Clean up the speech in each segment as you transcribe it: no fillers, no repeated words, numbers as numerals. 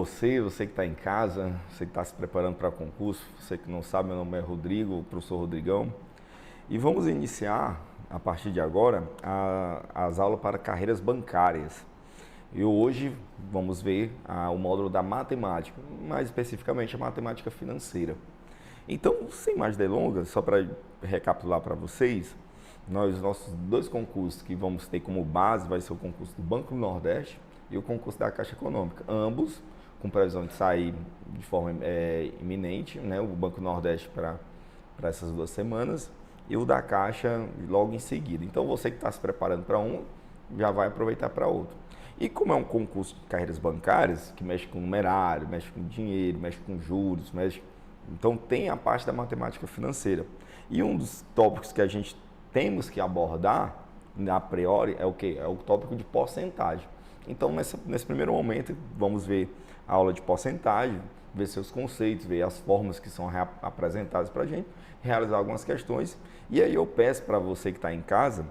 você que está em casa, você que está se preparando para concurso, você que não sabe, meu nome é Rodrigo, professor Rodrigão. E vamos iniciar, a partir de agora, as aulas para carreiras bancárias. E hoje vamos ver o módulo da matemática, mais especificamente a matemática financeira. Então, sem mais delongas, só para recapitular para vocês, nossos dois concursos que vamos ter como base vai ser o concurso do Banco do Nordeste e o concurso da Caixa Econômica, ambos com previsão de sair de forma iminente, né? O Banco do Nordeste para essas 2 semanas e o da Caixa logo em seguida. Então você que está se preparando para um, já vai aproveitar para outro. E como é um concurso de carreiras bancárias, que mexe com numerário, mexe com dinheiro, mexe com juros, então tem a parte da matemática financeira. E um dos tópicos que a gente temos que abordar, a priori, é o quê? É o tópico de porcentagem. Então, nesse primeiro momento, vamos ver a aula de porcentagem, ver seus conceitos, ver as formas que são apresentadas para a gente, realizar algumas questões. E aí eu peço para você que está em casa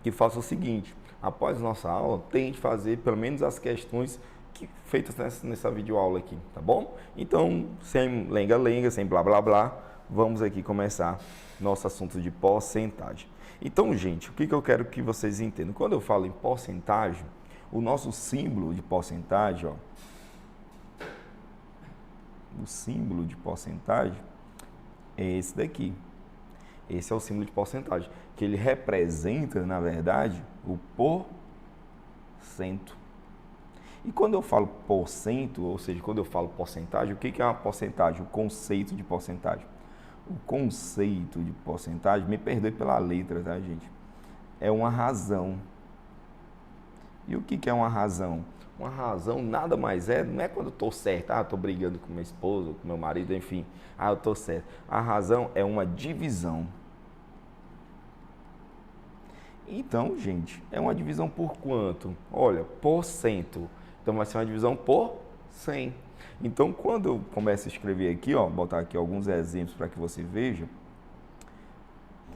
que faça o seguinte: após nossa aula, tente fazer pelo menos as questões feitas nessa videoaula aqui, tá bom? Então, sem lenga-lenga, sem blá blá blá, vamos aqui começar nosso assunto de porcentagem. Então, gente, o que eu quero que vocês entendam? Quando eu falo em porcentagem, o nosso símbolo de porcentagem, ó, o símbolo de porcentagem é esse daqui. Esse é o símbolo de porcentagem, que ele representa, na verdade, o porcento. E quando eu falo porcento, ou seja, quando eu falo porcentagem, o que é uma porcentagem? O conceito de porcentagem. O conceito de porcentagem, me perdoe pela letra, tá, gente? É uma razão. E o que é uma razão? Uma razão nada mais não é quando eu estou certo, estou brigando com minha esposa, com meu marido, enfim, eu estou certo. A razão é uma divisão. Então, gente, é uma divisão por quanto? Olha, por cento. Então, vai ser uma divisão por 100. Então, quando eu começo a escrever aqui, ó, botar aqui alguns exemplos para que você veja.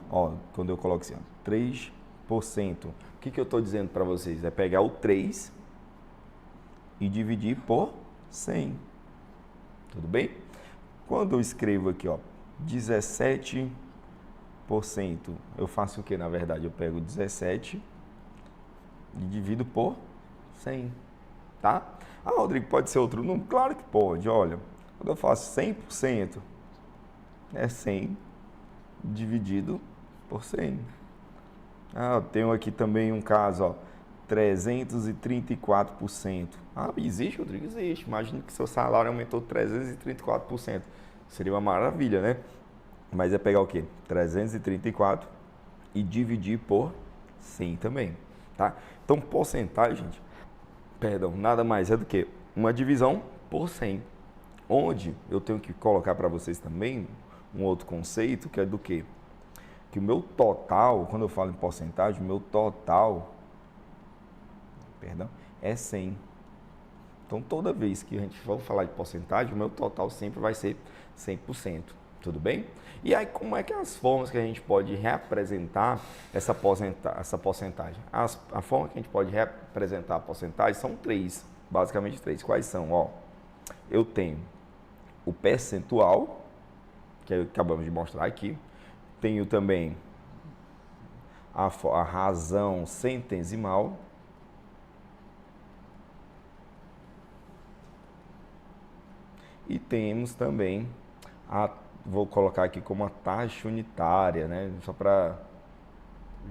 Ó, quando eu coloco assim, ó, 3%. O que eu estou dizendo para vocês? É pegar o 3 e dividir por 100. Tudo bem? Quando eu escrevo aqui, ó, 17%, eu faço o que, na verdade? Eu pego 17 e divido por 100, tá? Rodrigo, pode ser outro número? Claro que pode, olha. Quando eu faço 100%, é 100 dividido por 100. Eu tenho aqui também um caso, ó, 334%. Existe, Rodrigo? Existe. Imagina que seu salário aumentou 334%. Seria uma maravilha, né? Mas é pegar o quê? 334 e dividir por 100 também, tá? Então, porcentagem, gente, nada mais é do que uma divisão por 100. Onde eu tenho que colocar para vocês também um outro conceito, que é do quê? Que o meu total, quando eu falo em porcentagem, o meu total, é 100. Então, toda vez que a gente for falar de porcentagem, o meu total sempre vai ser 100%. Tudo bem? E aí, como é que é as formas que a gente pode representar essa porcentagem? A forma que a gente pode representar a porcentagem são três, basicamente três. Quais são? Ó, eu tenho o percentual, que acabamos de mostrar aqui. Tenho também a razão centesimal. E temos também vou colocar aqui como a taxa unitária, né? Só para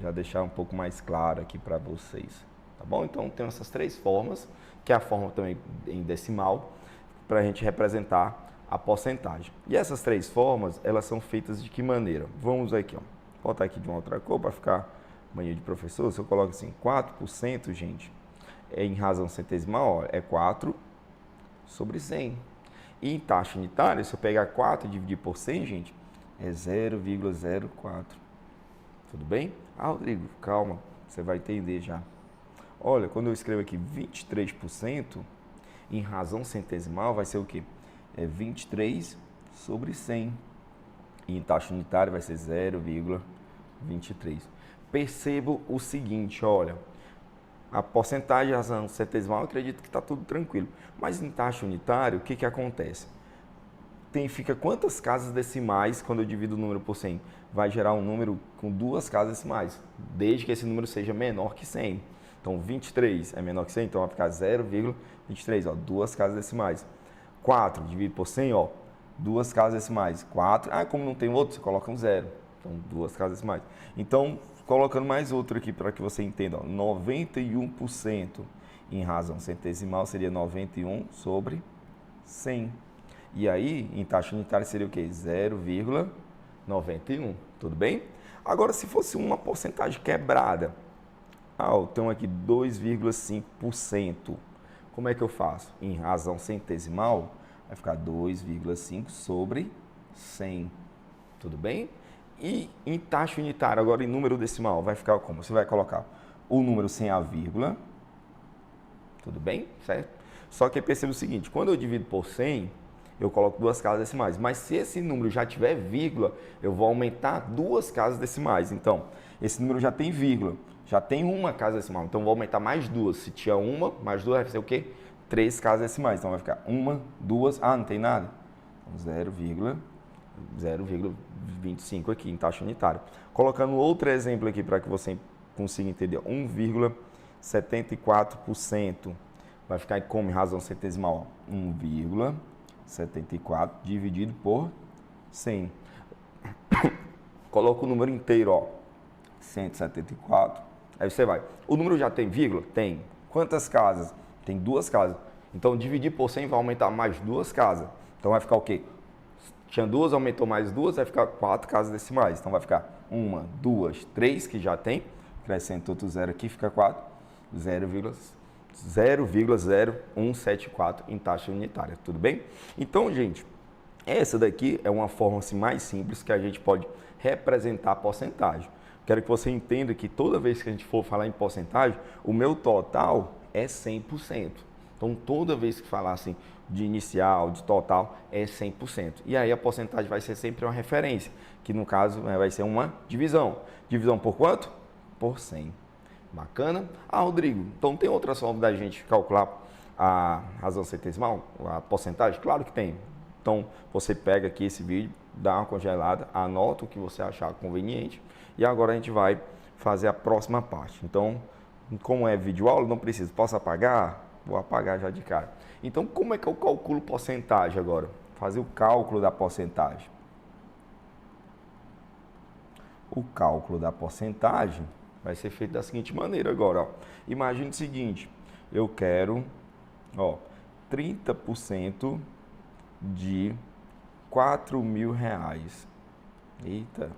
já deixar um pouco mais claro aqui para vocês, tá bom? Então tem essas três formas, que é a forma também em decimal, para a gente representar a porcentagem. E essas três formas, elas são feitas de que maneira? Vamos aqui, ó, botar aqui de uma outra cor para ficar mania de professor. Se eu coloco assim, 4%, gente, em razão centesimal, ó, é 4 sobre 100. E em taxa unitária, se eu pegar 4 e dividir por 100, gente, é 0,04. Tudo bem? Rodrigo, calma, você vai entender já. Olha, quando eu escrevo aqui 23%, em razão centesimal, vai ser o quê? É 23 sobre 100. E em taxa unitária vai ser 0,23. Percebo o seguinte, olha, a porcentagem de razão centesimal, eu acredito que está tudo tranquilo. Mas em taxa unitária, o que, que acontece? Fica quantas casas decimais quando eu divido o número por 100? Vai gerar um número com duas casas decimais, desde que esse número seja menor que 100. Então, 23 é menor que 100, então vai ficar 0,23, ó, duas casas decimais. 4 dividido por 100, ó, duas casas decimais. 4, como não tem outro, você coloca um zero. Então, duas casas decimais. Então, colocando mais outro aqui para que você entenda, ó, 91% em razão centesimal seria 91 sobre 100. E aí, em taxa unitária seria o quê? 0,91, tudo bem? Agora, se fosse uma porcentagem quebrada, eu tenho aqui 2,5%. Como é que eu faço? Em razão centesimal, vai ficar 2,5 sobre 100, tudo bem? E em taxa unitária, agora em número decimal, vai ficar como? Você vai colocar o número sem a vírgula, tudo bem? Certo? Só que perceba o seguinte, quando eu divido por 100, eu coloco duas casas decimais. Mas se esse número já tiver vírgula, eu vou aumentar duas casas decimais. Então, esse número já tem vírgula, já tem uma casa decimal. Então, eu vou aumentar mais duas. Se tinha uma, mais duas, vai ser o quê? 3 casas decimais. Então, vai ficar uma, duas, não tem nada. Então, 0,25 aqui em taxa unitária. Colocando outro exemplo aqui para que você consiga entender. 1,74%. Vai ficar como em razão centesimal? 1,74 dividido por 100. Coloca o número inteiro, ó, 174. Aí você vai. O número já tem vírgula? Tem. Quantas casas? Tem duas casas. Então, dividir por 100 vai aumentar mais duas casas. Então, vai ficar o quê? Tinha duas, aumentou mais duas, vai ficar 4 casas decimais. Então, vai ficar 1, 2, 3, que já tem. Acrescenta outro zero aqui, fica 4. 0,0174 em taxa unitária, tudo bem? Então, gente, essa daqui é uma forma assim, mais simples que a gente pode representar a porcentagem. Quero que você entenda que toda vez que a gente for falar em porcentagem, o meu total é 100%. Então, toda vez que falar assim de inicial, de total, é 100%. E aí a porcentagem vai ser sempre uma referência, que no caso vai ser uma divisão. Divisão por quanto? Por 100. Bacana? Rodrigo, então tem outra forma da gente calcular a razão centesimal, a porcentagem? Claro que tem. Então, você pega aqui esse vídeo, dá uma congelada, anota o que você achar conveniente e agora a gente vai fazer a próxima parte. Então, como é vídeo aula, não precisa. Posso apagar? Vou apagar já de cara. Então, como é que eu calculo porcentagem agora? Fazer o cálculo da porcentagem. O cálculo da porcentagem vai ser feito da seguinte maneira agora, ó. Imagine o seguinte, eu quero, 30% de R$4.000. Eita,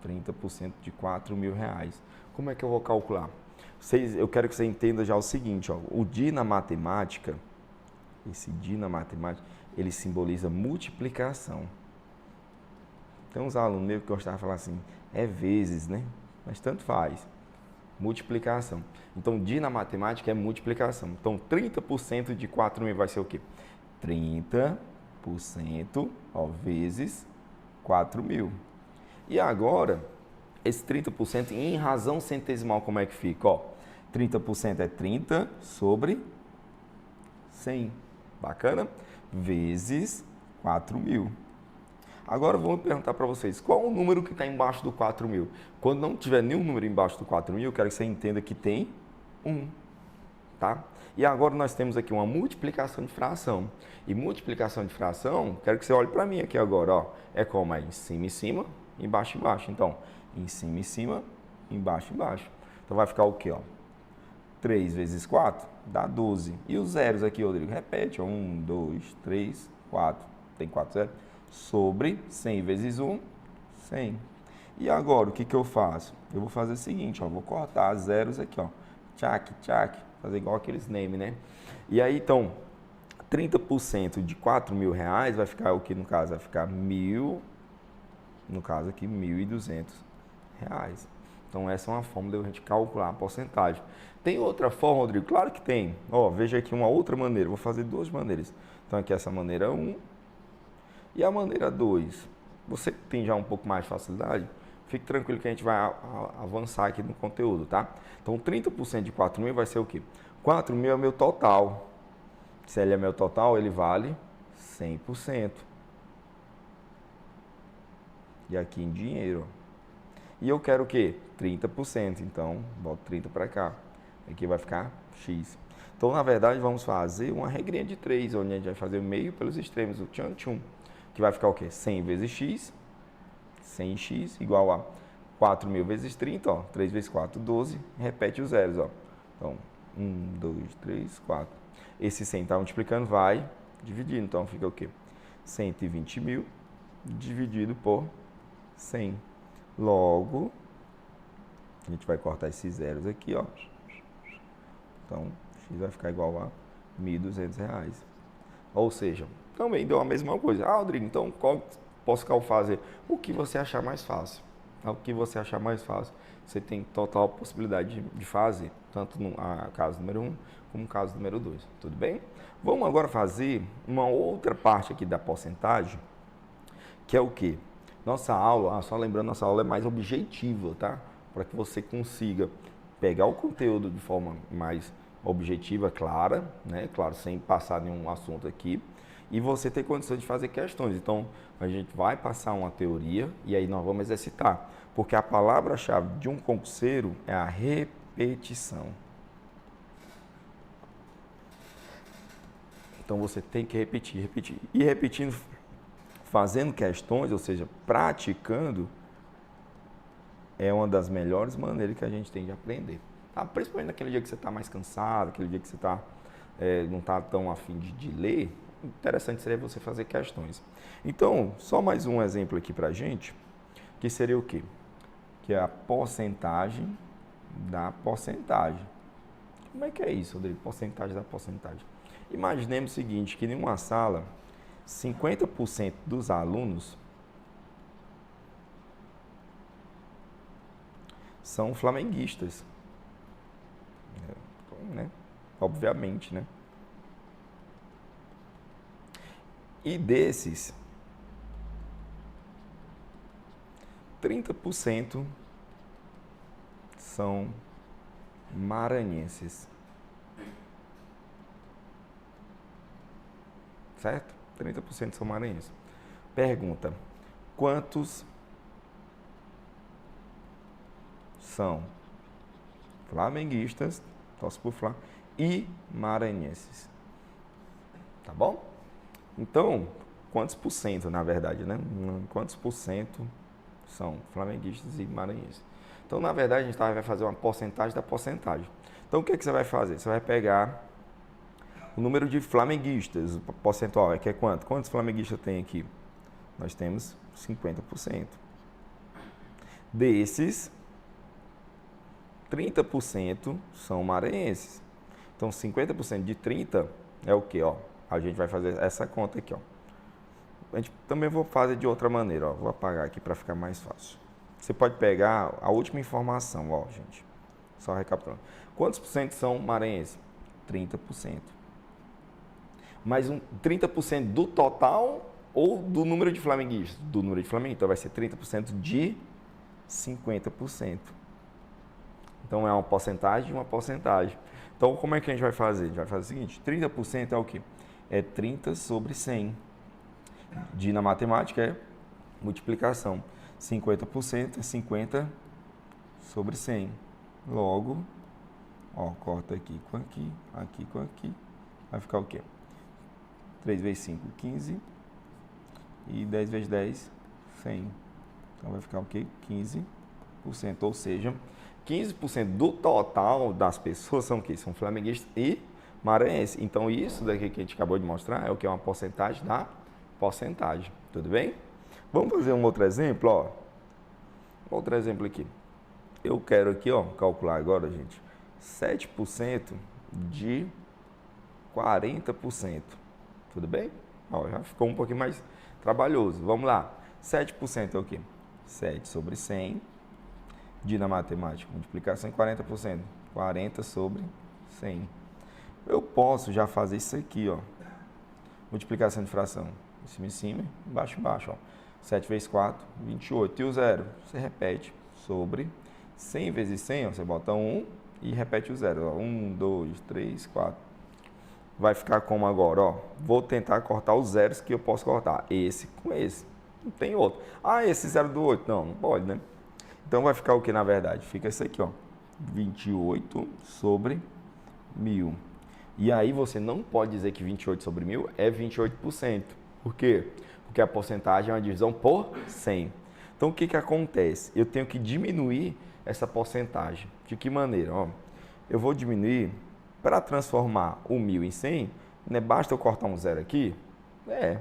30% de R$4.000. Como é que eu vou calcular? Eu quero que você entenda já o seguinte, ó, o DI na matemática, esse DI na matemática, ele simboliza multiplicação. Tem uns alunos meus que gostavam de falar assim, é vezes, né? Mas tanto faz. Multiplicação. Então, DI na matemática é multiplicação. Então, 30% de 4.000 vai ser o quê? 30%, vezes 4.000. E agora, esse 30% em razão centesimal, como é que fica? 30% é 30 sobre 100. Bacana? Vezes 4.000. Agora vamos perguntar para vocês, qual o número que está embaixo do 4.000? Quando não tiver nenhum número embaixo do 4.000, eu quero que você entenda que tem 1, tá? E agora nós temos aqui uma multiplicação de fração. E multiplicação de fração, quero que você olhe para mim aqui agora, é como? É em cima, embaixo, embaixo. Então, em cima, embaixo, embaixo. Então vai ficar o quê? 3 vezes 4 dá 12. E os zeros aqui, Rodrigo? Repete, 1, 2, 3, 4. Tem 4 zeros. Sobre 100 vezes 1, 100. E agora, o que eu faço? Eu vou fazer o seguinte, vou cortar zeros aqui, tchac, tchac, fazer igual aqueles names, né? E aí, então, 30% de R$4.000 vai ficar o que no caso? Vai ficar 1.000, no caso aqui, R$1.200. Então, essa é uma forma de a gente calcular a porcentagem. Tem outra forma, Rodrigo? Claro que tem. Veja aqui uma outra maneira. Vou fazer duas maneiras. Então, aqui essa maneira 1 e a maneira 2. Você tem já um pouco mais de facilidade? fique tranquilo que a gente vai avançar aqui no conteúdo, tá? Então, 30% de 4.000 vai ser o quê? 4.000 é o meu total. Se ele é meu total, ele vale 100%. E aqui em dinheiro. E eu quero o quê? 30%. Então, boto 30 para cá. Aqui vai ficar X. Então, na verdade, vamos fazer uma regrinha de 3, onde a gente vai fazer o meio pelos extremos, o tchan-tchum. Que vai ficar o quê? 100 vezes X. 100x igual a 4.000 vezes 30, ó. 3 vezes 4, 12. Repete os zeros, ó. Então, 1, 2, 3, 4. Esse 100 está multiplicando, vai dividindo. Então, fica o quê? 120.000 dividido por 100. Logo, a gente vai cortar esses zeros aqui, ó. Então, x vai ficar igual a R$ 1.200. Ou seja, também deu a mesma coisa. Ah, Rodrigo, então qual posso fazer? O que você achar mais fácil. O que você achar mais fácil, você tem total possibilidade de fazer, tanto no caso número 1 como no caso número 2. Tudo bem? Vamos agora fazer uma outra parte aqui da porcentagem, que é o quê? Nossa aula, só lembrando, nossa aula é mais objetiva, tá? Para que você consiga pegar o conteúdo de forma mais objetiva, clara, né? Claro, sem passar nenhum assunto aqui. E você ter condição de fazer questões. Então, a gente vai passar uma teoria e aí nós vamos exercitar. Porque a palavra-chave de um concurseiro é a repetição. Então, você tem que repetir, repetir. E repetindo, fazendo questões, ou seja, praticando, é uma das melhores maneiras que a gente tem de aprender. Tá? Principalmente naquele dia que você está mais cansado, aquele dia que você não está tão afim de ler, interessante seria você fazer questões. Então, só mais um exemplo aqui para a gente, que seria o quê? Que é a porcentagem da porcentagem. Como é que é isso, Rodrigo? Porcentagem da porcentagem. Imaginemos o seguinte, que em uma sala, 50% dos alunos são flamenguistas. Né? Obviamente, né? E desses, 30% são maranhenses. Certo? 30% são maranhenses. Pergunta: quantos são flamenguistas, torce por Flá, e maranhenses? Tá bom? Então, quantos por cento, na verdade, né? Quantos por cento são flamenguistas e maranhenses? Então, na verdade, a gente vai fazer uma porcentagem da porcentagem. Então, o que você vai fazer? Você vai pegar o número de flamenguistas, o percentual, que é quanto? Quantos flamenguistas tem aqui? Nós temos 50%. Desses, 30% são maranhenses. Então, 50% de 30 é o quê? Ó, a gente vai fazer essa conta aqui, ó. A gente também vou fazer de outra maneira, ó. Vou apagar aqui para ficar mais fácil. Você pode pegar a última informação, ó, gente. Só recapitulando. Quantos por cento são maranhenses? 30%. Mas 30% do total ou do número de flamenguistas? Do número de flamenguistas. Então vai ser 30% de 50%. Então é uma porcentagem de uma porcentagem. Então como é que a gente vai fazer? A gente vai fazer o seguinte, 30% é o quê? É 30 sobre 100. Na matemática é multiplicação. 50% é 50 sobre 100. Logo, ó, corta aqui com aqui, aqui com aqui. Vai ficar o quê? 3 vezes 5, 15. E 10 vezes 10, 100. Então vai ficar o quê? 15%. Ou seja, 15% do total das pessoas são o quê? São flamenguistas e maranhenses. Então isso daqui que a gente acabou de mostrar é o que? É uma porcentagem da porcentagem. Tudo bem? Vamos fazer um outro exemplo, ó. Outro exemplo aqui. Eu quero aqui, ó, calcular agora, gente, 7% de 40%. Tudo bem? Ó, já ficou um pouquinho mais trabalhoso. Vamos lá. 7% é o quê? 7 sobre 100. Na matemática, multiplicação em 40%. 40 sobre 100. Eu posso já fazer isso aqui, ó. Multiplicação de fração. Em cima, embaixo, embaixo, ó. 7 vezes 4, 28. E o zero? Você repete sobre 100 vezes 100, ó, você bota 1 e repete o zero. Ó, 1, 2, 3, 4. Vai ficar como agora? Ó, vou tentar cortar os zeros que eu posso cortar. Esse com esse. Não tem outro. Ah, esse 0 do 8. Não, não pode, né? Então vai ficar o que na verdade? Fica esse aqui, ó. 28 sobre 1000. E aí você não pode dizer que 28 sobre 1000 é 28%. Por quê? Porque a porcentagem é uma divisão por 100. Então o que que acontece? Eu tenho que diminuir essa porcentagem. De que maneira? Ó, eu vou diminuir para transformar o 1000 em 100, né? Basta eu cortar um zero aqui? É.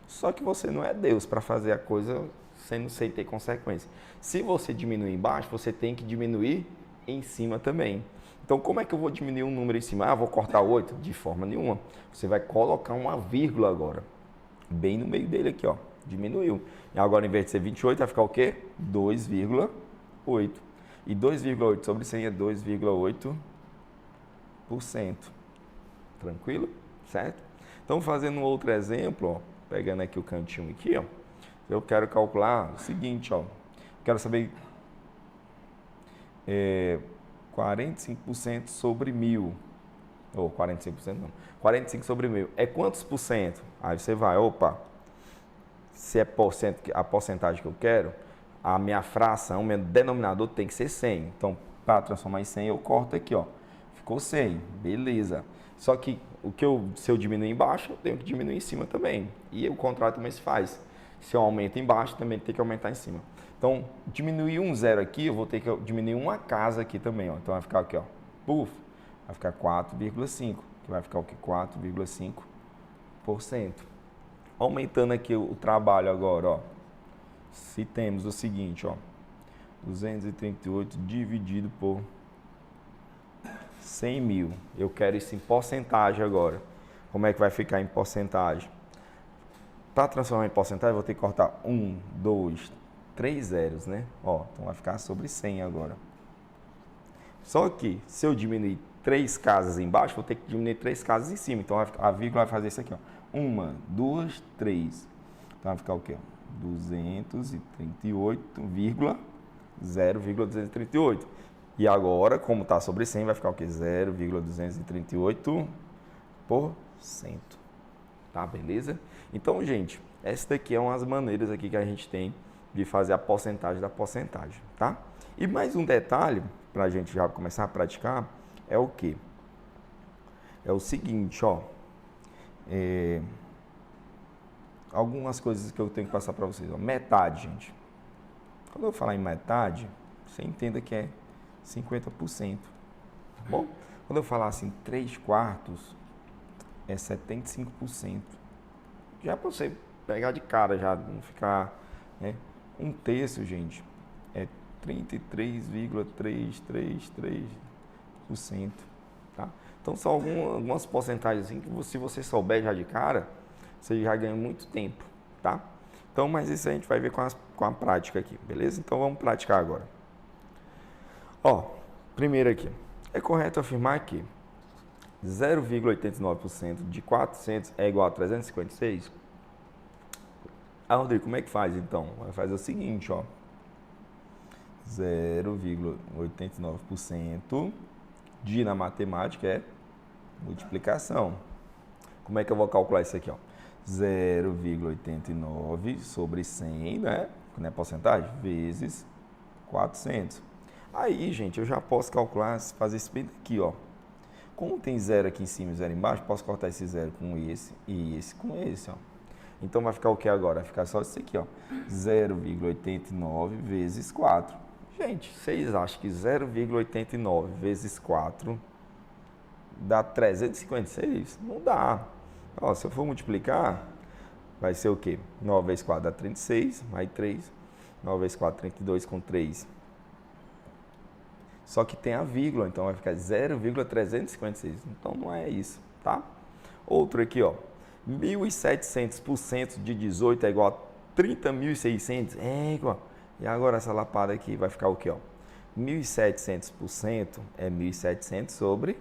Só que você não é Deus para fazer a coisa sem ter consequência. Se você diminuir embaixo, você tem que diminuir em cima também. Então, como é que eu vou diminuir um número em cima? Ah, vou cortar 8? De forma nenhuma. Você vai colocar uma vírgula agora, bem no meio dele aqui, ó. Diminuiu. E agora, em vez de ser 28, vai ficar o quê? 2,8. E 2,8 sobre 100 é 2,8%. Tranquilo? Certo? Então, fazendo um outro exemplo, ó, pegando aqui o cantinho aqui, ó, eu quero calcular o seguinte, ó, quero saber 45% sobre 1000, ou 45% não, 45 sobre 1000, é quantos por cento? Aí você vai, opa, se é a porcentagem que eu quero, a minha fração, o meu denominador tem que ser 100, então para transformar em 100 eu corto aqui, ó, ficou 100, beleza. Só que se eu diminuir embaixo, eu tenho que diminuir em cima também. E o contrário também se faz. Se eu aumento embaixo, também tem que aumentar em cima. Então, diminuir um zero aqui, eu vou ter que diminuir uma casa aqui também. Ó. Então, vai ficar aqui, ó, puf, vai ficar 4,5, que vai ficar o que? 4,5%. Aumentando aqui o trabalho agora, ó. Se temos o seguinte, ó, 238 dividido por 100 mil. Eu quero isso em porcentagem agora. Como é que vai ficar em porcentagem? Para transformar em porcentagem, eu vou ter que cortar 1, 2, 3 zeros, né? Ó, então vai ficar sobre 100 agora. Só que, se eu diminuir 3 casas embaixo, vou ter que diminuir 3 casas em cima. Então, a vírgula vai fazer isso aqui, ó. 1, 2, 3. Então, vai ficar o quê? 238,0,238. E agora, como está sobre 100, vai ficar o quê? 0,238%. Tá, beleza? Então, gente, essa daqui é umas maneiras aqui que a gente tem de fazer a porcentagem da porcentagem, tá? E mais um detalhe, para a gente já começar a praticar, é o quê? É o seguinte, ó. Algumas coisas que eu tenho que passar para vocês. Ó. Metade, gente. Quando eu falar em metade, você entenda que é 50%, tá bom? Quando eu falar assim, 3/4, é 75%. Já para você pegar de cara, já não ficar, né? 1/3, gente, é 33,333%, tá? Então, são algumas porcentagens assim, que se você souber já de cara, você já ganha muito tempo, tá? Então, mas isso a gente vai ver com a prática aqui, beleza? Então, vamos praticar agora. Ó, primeiro aqui, é correto afirmar que 0,89% de 400 é igual a 356? Ah, Rodrigo, como é que faz então? Vai fazer o seguinte, ó. 0,89% de na matemática é multiplicação. Como é que eu vou calcular isso aqui, ó? 0,89 sobre 100, né? Não é porcentagem? Vezes 400. Aí, gente, eu já posso calcular, fazer esse bem aqui, ó. Como tem zero aqui em cima e zero embaixo, posso cortar esse zero com esse e esse com esse, ó. Então, vai ficar o que agora? Vai ficar só isso aqui, ó. 0,89 vezes 4. Gente, vocês acham que 0,89 vezes 4 dá 356? Não dá. Ó, se eu for multiplicar, vai ser o quê? 9 vezes 4 dá 36, mais 3. 9 vezes 4, 32 com 3. Só que tem a vírgula, então vai ficar 0,356. Então não é isso, tá? Outro aqui, ó. 1.700% de 18 é igual a 30.600. É igual. E agora essa lapada aqui vai ficar o quê, ó? 1.700% é 1.700 sobre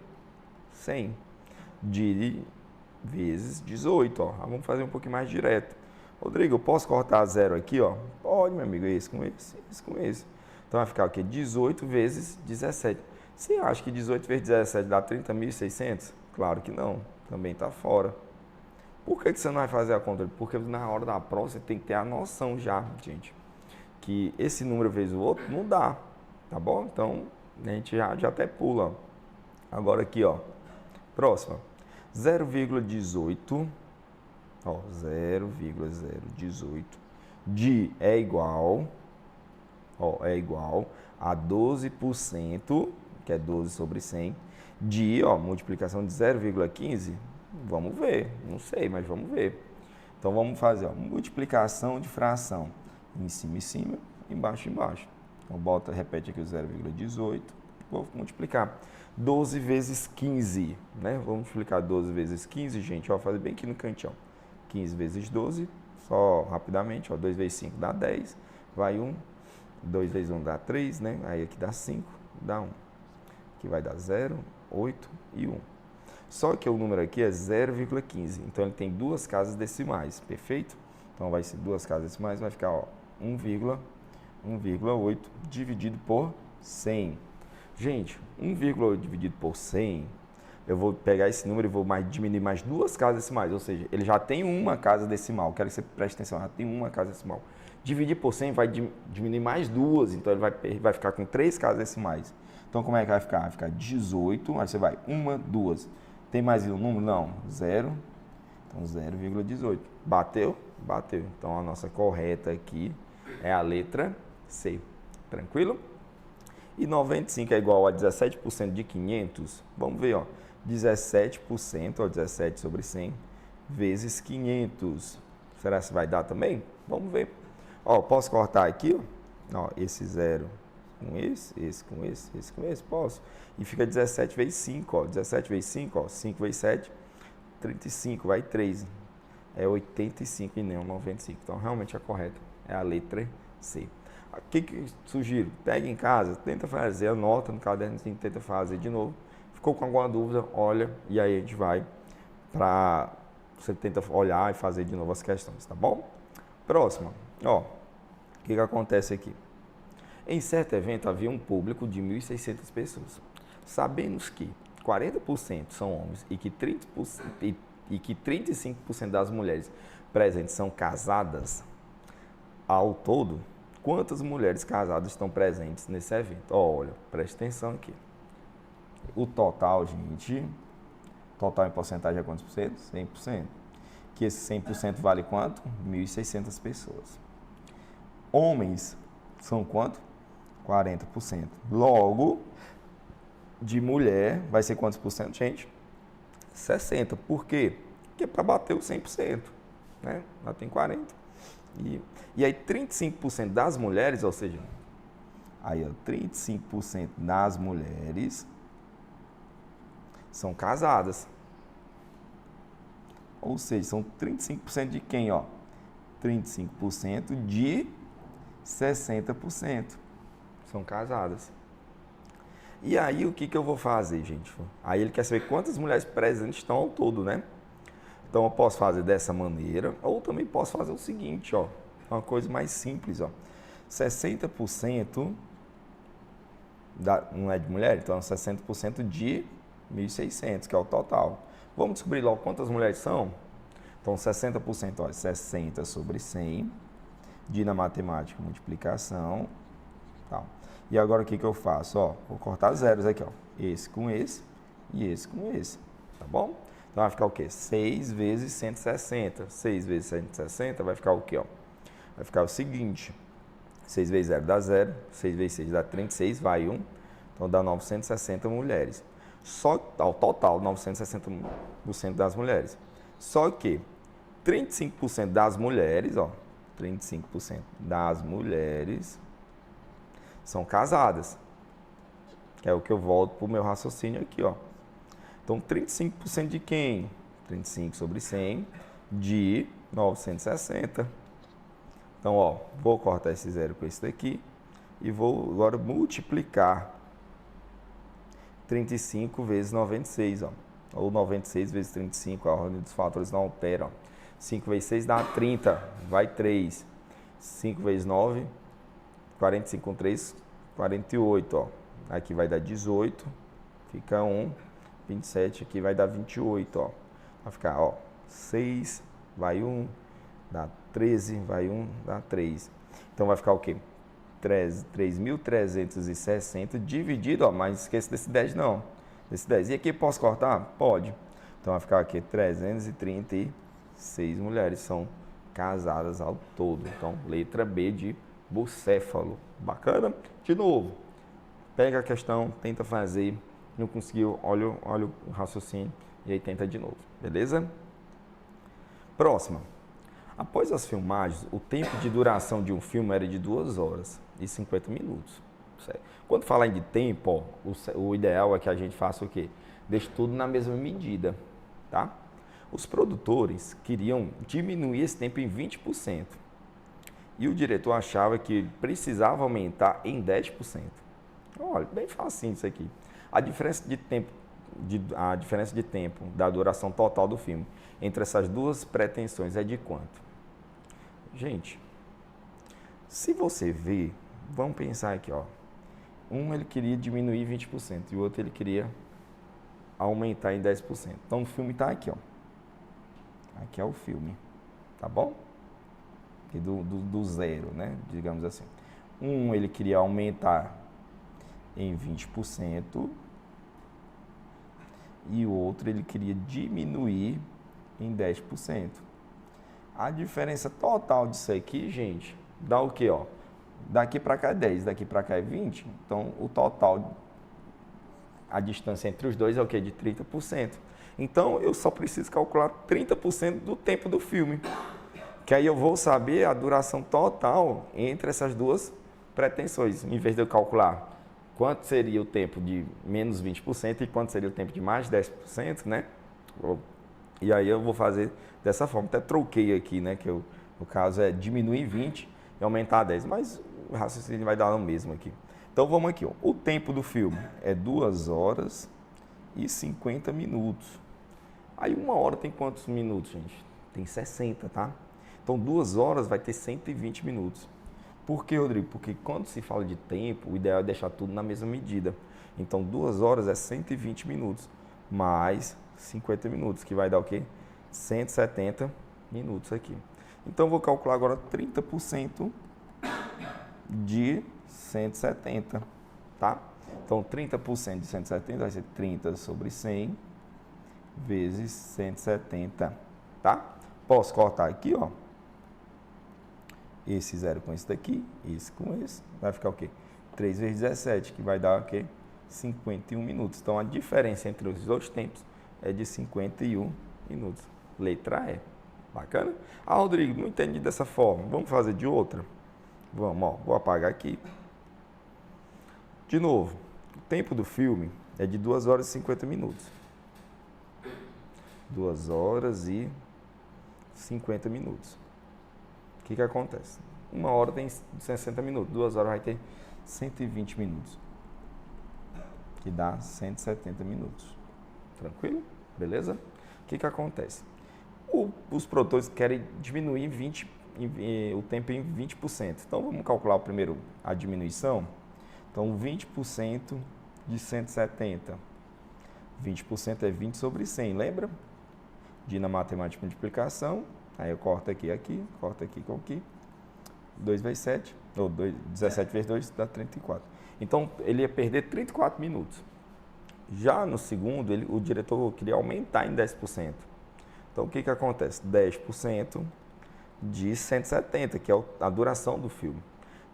100. Vezes 18, ó. Vamos fazer um pouquinho mais direto. Rodrigo, eu posso cortar 0 aqui, ó? Pode, meu amigo, esse com esse, esse com esse. Então vai ficar o quê? 18 vezes 17. Você acha que 18 vezes 17 dá 30.600? Claro que não, também está fora. Por que você não vai fazer a conta? Porque na hora da prova você tem que ter a noção já, gente, que esse número vezes o outro não dá, tá bom? Então a gente já até pula. Agora aqui, ó, próxima, 0,18, ó, 0,018 de é igual a 12%, que é 12 sobre 100, de, ó, multiplicação de 0,15, vamos ver, não sei, mas vamos ver. Então vamos fazer, ó, multiplicação de fração, em cima, embaixo. Então repete aqui o 0,18, vou multiplicar 12 vezes 15, né? Vamos multiplicar 12 vezes 15, gente, ó, fazer bem aqui no cantinho, 15 vezes 12, só rapidamente, ó, 2 vezes 5 dá 10, vai 1, 2 vezes 1 dá 3, né? Aí aqui dá 5, dá 1. Aqui vai dar 0, 8 e 1. Só que o número aqui é 0,15, então ele tem duas casas decimais, perfeito? Então vai ser duas casas decimais, vai ficar, ó, 1,8 dividido por 100. Gente, 1,8 dividido por 100, eu vou pegar esse número e vou diminuir mais duas casas decimais, ou seja, ele já tem uma casa decimal, quero que você preste atenção, já tem uma casa decimal. Dividir por 100 vai diminuir mais duas, então ele vai ficar com 3 casas decimais. Então como é que vai ficar? Vai ficar 18, aí você vai 1, 2. Tem mais um número? Não, 0. Então 0,18. Bateu? Bateu. Então a nossa correta aqui é a letra C. Tranquilo? E 95 é igual a 17% de 500. Vamos ver, ó. 17%, ó, 17 sobre 100, vezes 500. Será que vai dar também? Vamos ver. Ó, posso cortar aqui, ó, esse 0 com esse com esse, posso. E fica 17 vezes 5, ó, 17 vezes 5, ó, 5 vezes 7, 35, vai 3. É 85 e não 95. Então, realmente a correta é a letra C. O que sugiro? Pega em casa, tenta fazer, anota no caderno, tenta fazer de novo. Ficou com alguma dúvida, olha, e aí a gente vai para... Você tenta olhar e fazer de novo as questões, tá bom? Próxima. Ó, o que acontece aqui? Em certo evento havia um público de 1.600 pessoas. Sabemos que 40% são homens e que 35% das mulheres presentes são casadas. Ao todo, quantas mulheres casadas estão presentes nesse evento? Olha, preste atenção aqui. O total, gente, total em porcentagem é quantos por cento? 100%. Que esse 100% vale quanto? 1.600 pessoas. Homens são quanto? 40%. Logo, de mulher vai ser quantos por cento, gente? 60%. Por quê? Porque é para bater o 100%, né? Lá tem 40%. E aí 35% das mulheres, ou seja, aí, ó, 35% das mulheres são casadas. Ou seja, são 35% de quem, ó? 35% de 60% são casadas. E aí, o que eu vou fazer, gente? Aí ele quer saber quantas mulheres presentes estão ao todo, né? Então, eu posso fazer dessa maneira, ou também posso fazer o seguinte, ó. Uma coisa mais simples, ó. 60% não é de mulher, então é 60% de 1.600, que é o total. Vamos descobrir logo quantas mulheres são? Então, 60%, ó, 60 sobre 100, de na matemática, multiplicação, tal. E agora o que eu faço? Ó, vou cortar zeros aqui, ó. Esse com esse e esse com esse, tá bom? Então vai ficar o quê? 6 vezes 160. 6 vezes 160 vai ficar o quê, ó? Vai ficar o seguinte, 6 vezes 0 dá 0, 6 vezes 6 dá 36, vai 1, então dá 960 mulheres. Só, ao total, 960% das mulheres. Só que 35% das mulheres, ó, 35% das mulheres são casadas. Que é o que eu volto para o meu raciocínio aqui, ó. Então, 35% de quem? 35 sobre 100 de 960. Então, ó, vou cortar esse zero com esse daqui e vou agora multiplicar 35 vezes 96, ó. Ou 96 vezes 35, a ordem dos fatores não altera, ó. 5 vezes 6 dá 30, vai 3. 5 vezes 9, 45 com 3, 48, ó. Aqui vai dar 18, fica 1, 27, aqui vai dar 28, ó. Vai ficar, ó, 6, vai 1, dá 13, vai 1, dá 3. Então vai ficar o quê? 3.360 dividido, ó, mas esqueça desse 10 não. Desse 10. E aqui posso cortar? Pode. Então vai ficar aqui 336 mulheres são casadas ao todo. Então, letra B de bucéfalo. Bacana? De novo, pega a questão, tenta fazer. Não conseguiu, olha o raciocínio e aí tenta de novo. Beleza? Próxima. Após as filmagens, o tempo de duração de um filme era de 2 horas e 50 minutos. Certo? Quando falar de tempo, ó, o ideal é que a gente faça o quê? Deixe tudo na mesma medida, tá? Os produtores queriam diminuir esse tempo em 20%. E o diretor achava que precisava aumentar em 10%. Olha, bem facinho isso aqui. A diferença de tempo da duração total do filme entre essas duas pretensões é de quanto? Gente, se você ver, vamos pensar aqui, ó. Um ele queria diminuir 20% e o outro ele queria aumentar em 10%. Então o filme está aqui, ó. Aqui é o filme, tá bom? Aqui do zero, né? Digamos assim. Um ele queria aumentar em 20% e o outro ele queria diminuir em 10%. A diferença total disso aqui, gente, dá o quê, ó? Daqui para cá é 10, daqui para cá é 20. Então, o total, a distância entre os dois é o quê? De 30%. Então, eu só preciso calcular 30% do tempo do filme. Que aí eu vou saber a duração total entre essas duas pretensões. Em vez de eu calcular quanto seria o tempo de menos 20% e quanto seria o tempo de mais 10%, né? E aí eu vou fazer dessa forma. Até troquei aqui, né? Que no caso é diminuir 20 e aumentar 10. Mas o raciocínio vai dar no mesmo aqui. Então vamos aqui, ó. O tempo do filme é 2 horas e 50 minutos. Aí 1 hora tem quantos minutos, gente? Tem 60, tá? Então 2 horas vai ter 120 minutos. Por quê, Rodrigo? Porque quando se fala de tempo, o ideal é deixar tudo na mesma medida. Então 2 horas é 120 minutos, mais 50 minutos, que vai dar o quê? 170 minutos aqui. Então vou calcular agora 30% de 170, tá? Então 30% de 170 vai ser 30 sobre 100 vezes 170, tá? Posso cortar aqui, ó. Esse zero com esse daqui, esse com esse, vai ficar o quê? 3 vezes 17, que vai dar o quê? 51 minutos. Então a diferença entre os dois tempos é de 51 minutos. Letra E. Bacana? Ah, Rodrigo, não entendi dessa forma. Vamos fazer de outra? Vamos, ó. Vou apagar aqui. De novo, o tempo do filme é de 2 horas e 50 minutos. 2 horas e 50 minutos. O que acontece? 1 hora tem 60 minutos, 2 horas vai ter 120 minutos. Que dá 170 minutos. Tranquilo? Beleza? O que acontece? Os produtores querem diminuir o tempo em 20%. Então, vamos calcular primeiro a diminuição. Então, 20% de 170. 20% é 20 sobre 100, lembra? De na matemática de multiplicação. Aí eu corto aqui, corto aqui com aqui. 2 vezes 7, ou 17 vezes 2 dá 34. Então, ele ia perder 34 minutos. Já no segundo, o diretor queria aumentar em 10%. Então, o que acontece? 10% de 170, que é a duração do filme.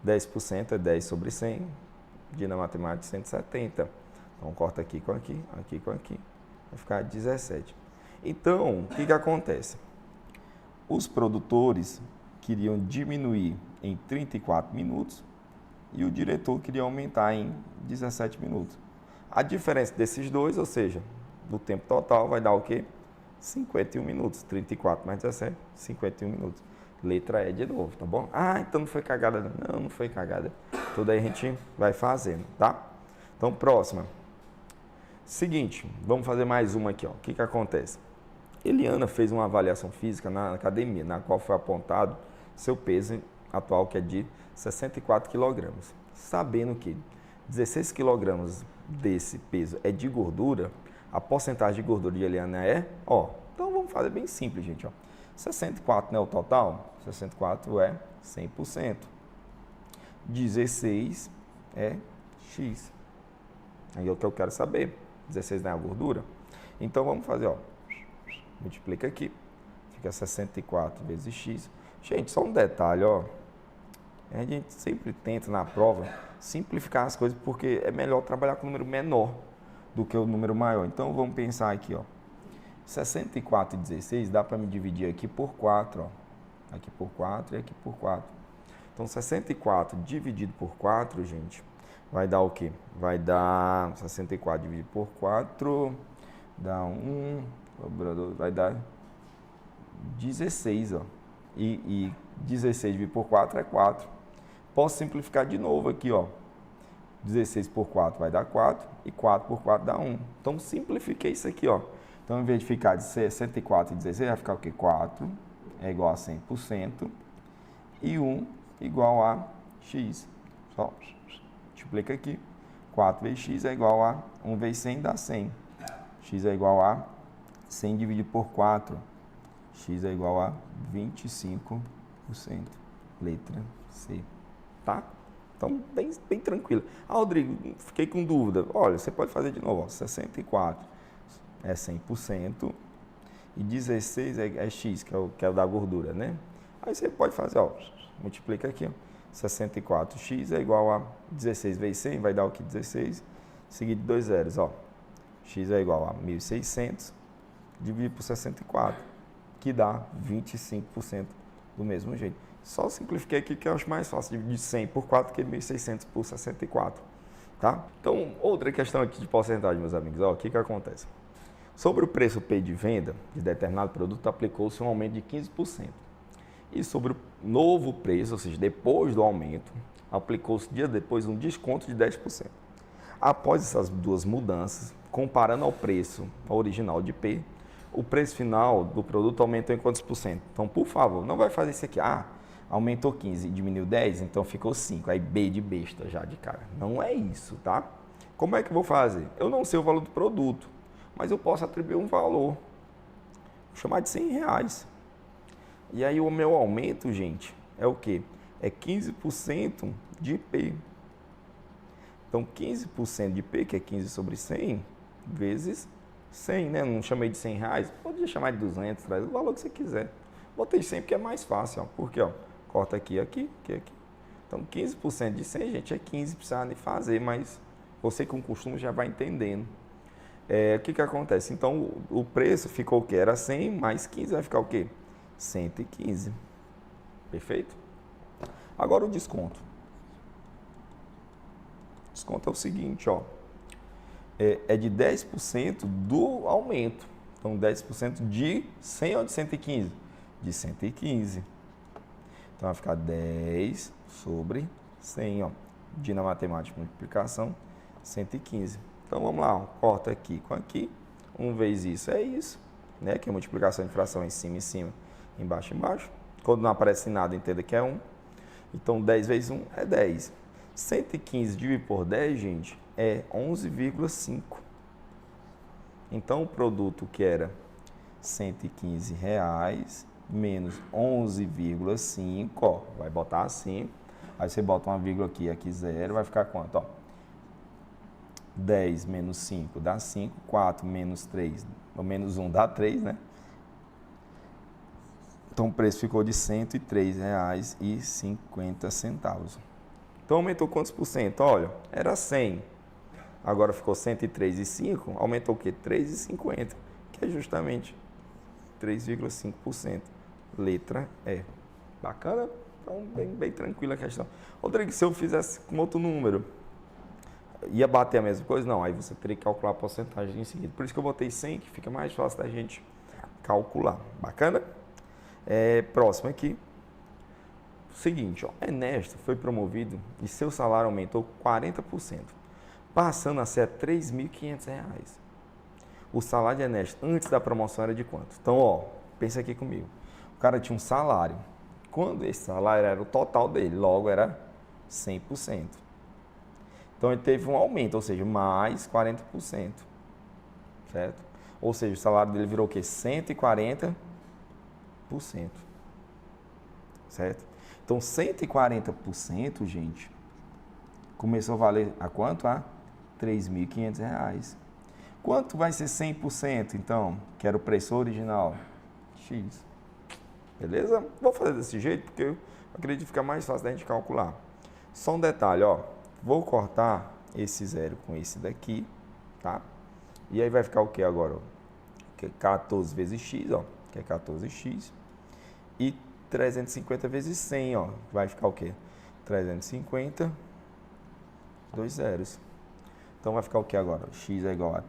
10% é 10 sobre 100, de na matemática 170. Então, corta aqui com aqui, aqui com aqui. Vai ficar 17. Então, o que acontece? Os produtores queriam diminuir em 34 minutos e o diretor queria aumentar em 17 minutos. A diferença desses dois, ou seja, do tempo total, vai dar o quê? 51 minutos. 34 mais 17, 51 minutos. Letra E de novo, tá bom? Ah, então não foi cagada. Não, não foi cagada. Tudo aí a gente vai fazendo, tá? Então, próxima. Seguinte, vamos fazer mais uma aqui, ó. O que acontece? Eliana fez uma avaliação física na academia, na qual foi apontado seu peso atual, que é de 64 kg. Sabendo que 16 kg desse peso é de gordura, a porcentagem de gordura de Eliana é, então vamos fazer bem simples, gente, 64 não é o total? 64 é 100%. 16 é X. Aí é o que eu quero saber. 16 não é a gordura? Então vamos fazer, multiplica aqui. Fica 64 vezes X. Gente, só um detalhe, a gente sempre tenta na prova simplificar as coisas porque é melhor trabalhar com um número menor do que o número maior. Então vamos pensar aqui, 64 e 16 dá para me dividir aqui por 4, aqui por 4 e aqui por 4. Então 64 dividido por 4, gente, vai dar o quê? Vai dar 64 dividido por 4, dá 1, vai dar 16, E 16 dividido por 4 é 4. Posso simplificar de novo aqui, 16 por 4 vai dar 4 e 4 por 4 dá 1. Então simplifiquei isso aqui, Então, em vez de ficar de 64 e 16, vai ficar o quê? 4 é igual a 100% e 1 igual a x. Só multiplica aqui. 4 vezes x é igual a 1 vezes 100 dá 100. X é igual a 100 dividido por 4. X é igual a 25%. Letra C. Tá? Então, bem tranquilo. Rodrigo, fiquei com dúvida. Olha, você pode fazer de novo. 64 é 100% e 16 é X, que é o da gordura, né? Aí você pode fazer, multiplica aqui. 64x é igual a 16 vezes 100, vai dar o que? 16, seguido de 2 zeros, X é igual a 1.600, dividido por 64, que dá 25% do mesmo jeito. Só simplifiquei aqui que eu acho mais fácil dividir 100 por 4 que 1.600 por 64, tá? Então, outra questão aqui de porcentagem, meus amigos, o que acontece? Sobre o preço P de venda de determinado produto, aplicou-se um aumento de 15%. E sobre o novo preço, ou seja, depois do aumento, aplicou-se dia depois um desconto de 10%. Após essas duas mudanças, comparando ao preço original de P, o preço final do produto aumentou em quantos por cento? Então, por favor, não vai fazer isso aqui. Aumentou 15 e diminuiu 10, então ficou 5. Aí B de besta já de cara. Não é isso, tá? Como é que eu vou fazer? Eu não sei o valor do produto, mas eu posso atribuir um valor. Vou chamar de R$100. E aí o meu aumento, gente, é o quê? É 15% de P. Então, 15% de P, que é 15 sobre 100, vezes 100, né? Não chamei de R$100, pode chamar de 200, traz o valor que você quiser. Botei 100 porque é mais fácil, Porque, corta aqui, aqui. Então, 15% de 100, gente, é 15, precisa nem fazer, mas você com costume já vai entendendo. O que acontece? Então, o preço ficou o quê? Era 100 mais 15, vai ficar o quê? 115. Perfeito? Agora o desconto. O desconto é o seguinte, é de 10% do aumento. Então, 10% de 100 ou de 115? De 115. Então, vai ficar 10 sobre 100, de na matemática multiplicação, 115. Então, vamos lá, corta aqui com aqui. 1 vezes isso é isso, né? Que é multiplicação de fração em cima, embaixo. Quando não aparece nada, entenda que é 1. Então, 10 vezes 1 é 10. 115 dividido por 10, gente, é 11,5. Então, o produto que era R$115 menos 11,5, vai botar assim. Aí você bota uma vírgula aqui 0, vai ficar quanto? 10 menos 5 dá 5, 4 menos 3, ou menos 1 dá 3, né? Então, o preço ficou de R$103,50. Então, aumentou quantos por cento? Olha, era 100, agora ficou 103,5, aumentou o quê? 3,50, que é justamente 3,5%. Letra E. Bacana? Então, bem tranquila a questão. Rodrigo, se eu fizesse com outro número, ia bater a mesma coisa? Não, aí você teria que calcular a porcentagem em seguida. Por isso que eu botei 100, que fica mais fácil da gente calcular. Bacana? Próximo aqui. Seguinte, Ernesto foi promovido e seu salário aumentou 40%, passando a ser R$3.500. O salário de Ernesto antes da promoção era de quanto? Então, ó, pensa aqui comigo. O cara tinha um salário. Quando esse salário era o total dele, logo era 100%. Então ele teve um aumento, ou seja, mais 40%. Certo? Ou seja, o salário dele virou o quê? 140%. Certo? Então 140%, gente, começou a valer a quanto? A R$3.500. Quanto vai ser 100%, então? Que era o preço original? X. Beleza? Vou fazer desse jeito porque eu acredito que fica mais fácil da gente calcular. Só um detalhe, ó. Vou cortar esse zero com esse daqui, tá? E aí vai ficar o que agora? Ó? Que é 14 vezes x, ó. Que é 14x. E 350 vezes 100, ó. Vai ficar o quê? 350, dois zeros. Então vai ficar o que agora? X é igual a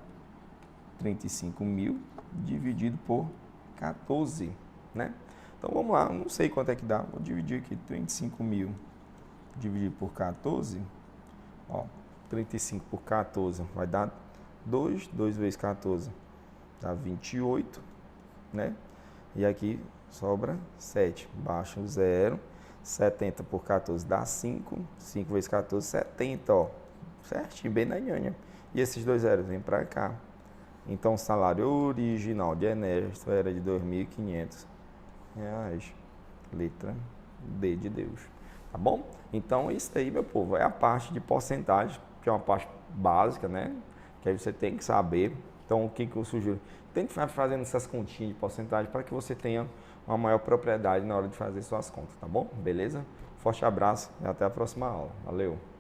35.000 dividido por 14, né? Então vamos lá, não sei quanto é que dá. Vou dividir aqui 35.000 dividido por 14. Ó, 35 por 14 vai dar 2 vezes 14 dá 28, né? E aqui sobra 7, baixa o 0, 70 por 14 dá 5, 5 vezes 14, 70, ó, certinho, bem na nhanha. E esses dois zeros vêm para cá. Então o salário original de Ernesto era de R$2.500. Letra D de Deus. Tá bom? Então isso aí, meu povo, é a parte de porcentagem, que é uma parte básica, né? Que aí você tem que saber. Então o que eu sugiro? Tente ficar fazendo essas continhas de porcentagem para que você tenha uma maior propriedade na hora de fazer suas contas, tá bom? Beleza? Forte abraço e até a próxima aula. Valeu!